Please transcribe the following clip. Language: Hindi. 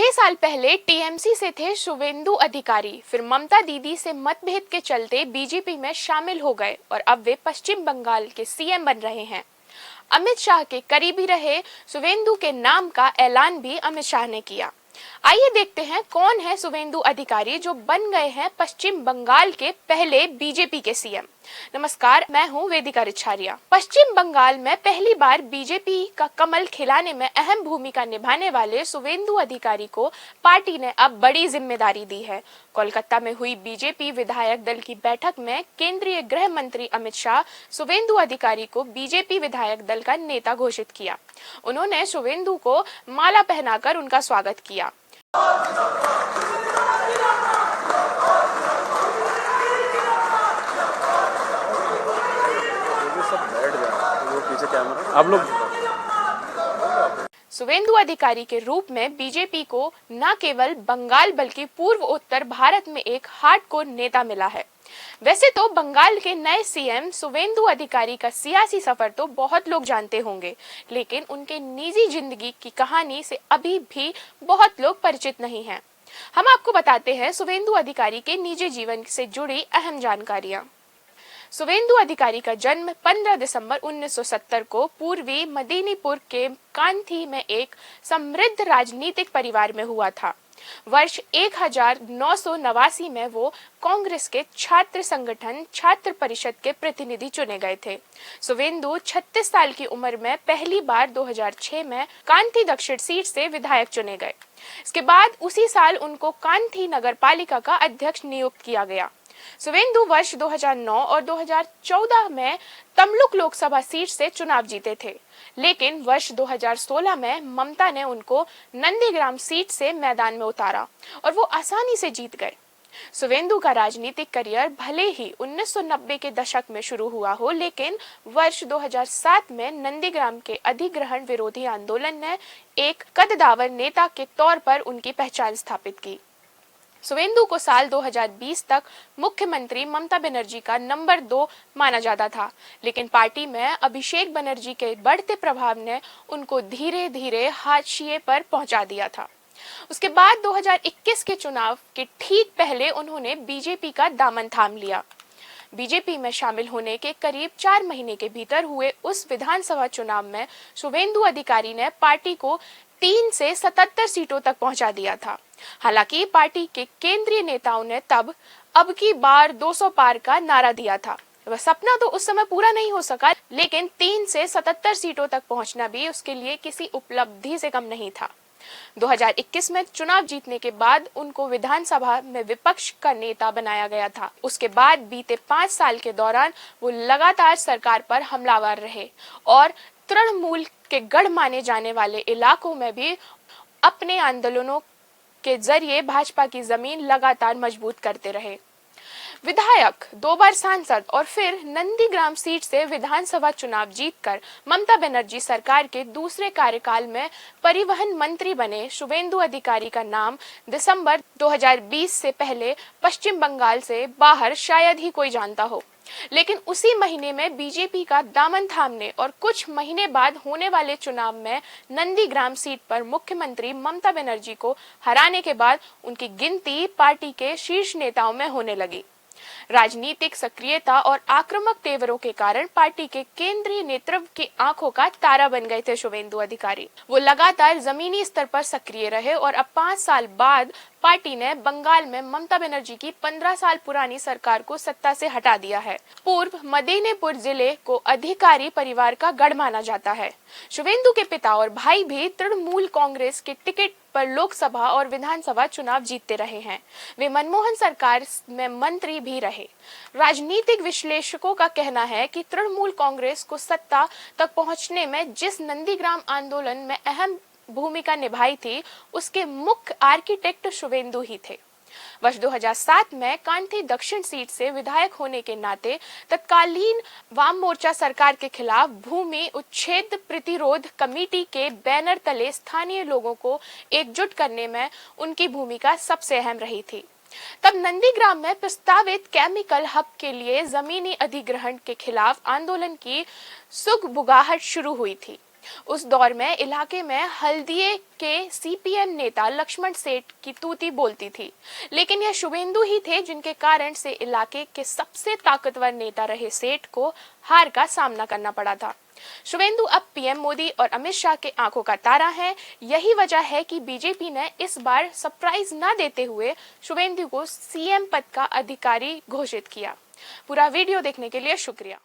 6 साल पहले टीएमसी से थे शुवेंदु अधिकारी, फिर ममता दीदी से मतभेद के चलते बीजेपी में शामिल हो गए और अब वे पश्चिम बंगाल के सीएम बन रहे हैं। अमित शाह के करीबी रहे शुवेंदु के नाम का ऐलान भी अमित शाह ने किया। आइए देखते हैं कौन है शुवेंदु अधिकारी जो बन गए हैं पश्चिम बंगाल के पहले बीजेपी के सीएम। नमस्कार, मैं हूं वेदिका रिछारिया। पश्चिम बंगाल में पहली बार बीजेपी का कमल खिलाने में अहम भूमिका निभाने वाले शुवेंदु अधिकारी को पार्टी ने अब बड़ी जिम्मेदारी दी है। कोलकाता में हुई बीजेपी विधायक दल की बैठक में केंद्रीय गृह मंत्री अमित शाह शुवेंदु अधिकारी को बीजेपी विधायक दल का नेता घोषित किया। उन्होंने शुवेंदु को माला पहनाकर उनका स्वागत किया। आप लोग शुवेंदु अधिकारी के रूप में बीजेपी को न केवल बंगाल बल्कि पूर्व उत्तर भारत में एक हार्डकोर नेता मिला है। वैसे तो बंगाल के नए सीएम शुवेंदु अधिकारी का सियासी सफर तो बहुत लोग जानते होंगे, लेकिन उनके निजी जिंदगी की कहानी से अभी भी बहुत लोग परिचित नहीं हैं। हम आपको बताते हैं शुवेंदु अधिकारी के निजी जीवन से जुड़ी अहम जानकारियां। शुवेंदु अधिकारी का जन्म 15 दिसंबर 1970 को पूर्वी मदीनीपुर के कांथी में एक समृद्ध राजनीतिक परिवार में हुआ था। वर्ष 1989 में वो कांग्रेस के छात्र संगठन छात्र परिषद के प्रतिनिधि चुने गए थे। शुवेंदु 36 साल की उम्र में पहली बार 2006 में कांथी दक्षिण सीट से विधायक चुने गए। इसके बाद उसी साल उनको कांथी नगर पालिका का अध्यक्ष नियुक्त किया गया। शुवेंदु वर्ष 2009 और 2014 में तमलुक लोकसभा सीट से चुनाव जीते थे, लेकिन वर्ष 2016 में ममता ने उनको नंदीग्राम सीट से मैदान में उतारा और वो आसानी से जीत गए। शुवेंदु का राजनीतिक करियर भले ही 1990 के दशक में शुरू हुआ हो, लेकिन वर्ष 2007 में नंदीग्राम के अधिग्रहण विरोधी आंदोलन ने एक कद्दावर नेता के तौर पर उनकी पहचान स्थापित की। शुवेंदु को साल 2020 तक मुख्यमंत्री ममता बनर्जी का नंबर 2 माना जाता था, लेकिन पार्टी में अभिषेक बनर्जी के बढ़ते प्रभाव ने उनको धीरे धीरे हाशिए पर पहुंचा दिया था। उसके बाद 2021 के चुनाव के ठीक पहले उन्होंने बीजेपी का दामन थाम लिया। बीजेपी में शामिल होने के करीब 4 महीने के भीतर हुए उस विधानसभा चुनाव में शुवेंदु अधिकारी ने पार्टी को 3 से 77 सीटों तक पहुंचा दिया था। हालांकि पार्टी के केंद्रीय नेताओं ने तब अब की बार 200 पार का नारा दिया था। वह सपना तो उस समय पूरा नहीं हो सका, लेकिन 3 से 77 सीटों तक पहुंचना भी उसके लिए किसी उपलब्धि से कम नहीं था। 2021 में चुनाव जीतने के बाद उनको विधानसभा में विपक्ष का नेता बनाया गया था। उसके बाद बीते 5 साल के दौरान वो लगातार सरकार पर हमलावर रहे और तृणमूल के गढ़ माने जाने वाले इलाकों में भी अपने आंदोलनों के जरिए भाजपा की जमीन लगातार मजबूत करते रहे। विधायक, 2 बार सांसद और फिर नंदीग्राम सीट से विधानसभा चुनाव जीतकर ममता बनर्जी सरकार के दूसरे कार्यकाल में परिवहन मंत्री बने शुवेंदु अधिकारी का नाम दिसंबर 2020 से पहले पश्चिम बंगाल से बाहर शायद ही कोई जानता हो, लेकिन उसी महीने में बीजेपी का दामन थामने और कुछ महीने बाद होने वाले चुनाव में नंदीग्राम सीट पर मुख्यमंत्री ममता बनर्जी को हराने के बाद उनकी गिनती पार्टी के शीर्ष नेताओं में होने लगी। राजनीतिक सक्रियता और आक्रामक तेवरों के कारण पार्टी के केंद्रीय नेतृत्व की आंखों का तारा बन गए थे शुवेंदु अधिकारी। वो लगातार जमीनी स्तर पर सक्रिय रहे और अब 5 साल बाद पार्टी ने बंगाल में ममता बनर्जी की 15 साल पुरानी सरकार को सत्ता से हटा दिया है। पूर्व मदीनीपुर जिले को अधिकारी परिवार का गढ़ माना जाता है। शुवेंदु के पिता और भाई भी तृणमूल कांग्रेस के टिकट पर लोकसभा और विधानसभा चुनाव जीतते रहे हैं। वे मनमोहन सरकार में मंत्री भी रहे। राजनीतिक विश्लेषकों का कहना है कि तृणमूल कांग्रेस को सत्ता तक पहुंचने में जिस नंदीग्राम आंदोलन में अहम भूमिका निभाई थी, उसके मुख्य आर्किटेक्ट शुवेंदु ही थे। वर्ष 2007 में कांथी दक्षिण सीट से विधायक होने के नाते तत्कालीन वाम मोर्चा सरकार के खिलाफ भूमि उच्छेद प्रतिरोध कमेटी के बैनर तले स्थानीय लोगों को एकजुट करने में उनकी भूमिका सबसे अहम रही थी। तब नंदीग्राम में प्रस्तावित केमिकल हब के लिए जमीनी अधिग्रहण के खिलाफ आंदोलन की सुगबुगाहट शुरू हुई थी। उस दौर में इलाके में हल्दिए के सीपीएम नेता लक्ष्मण सेठ की तूती बोलती थी, लेकिन यह शुभेंदु ही थे जिनके कारण से इलाके के सबसे ताकतवर नेता रहे सेठ को हार का सामना करना पड़ा था। शुभेंदु अब पीएम मोदी और अमित शाह के आंखों का तारा हैं। यही वजह है कि बीजेपी ने इस बार सरप्राइज न देते हुए शुभेंदु को सीएम पद का अधिकारी घोषित किया। पूरा वीडियो देखने के लिए शुक्रिया।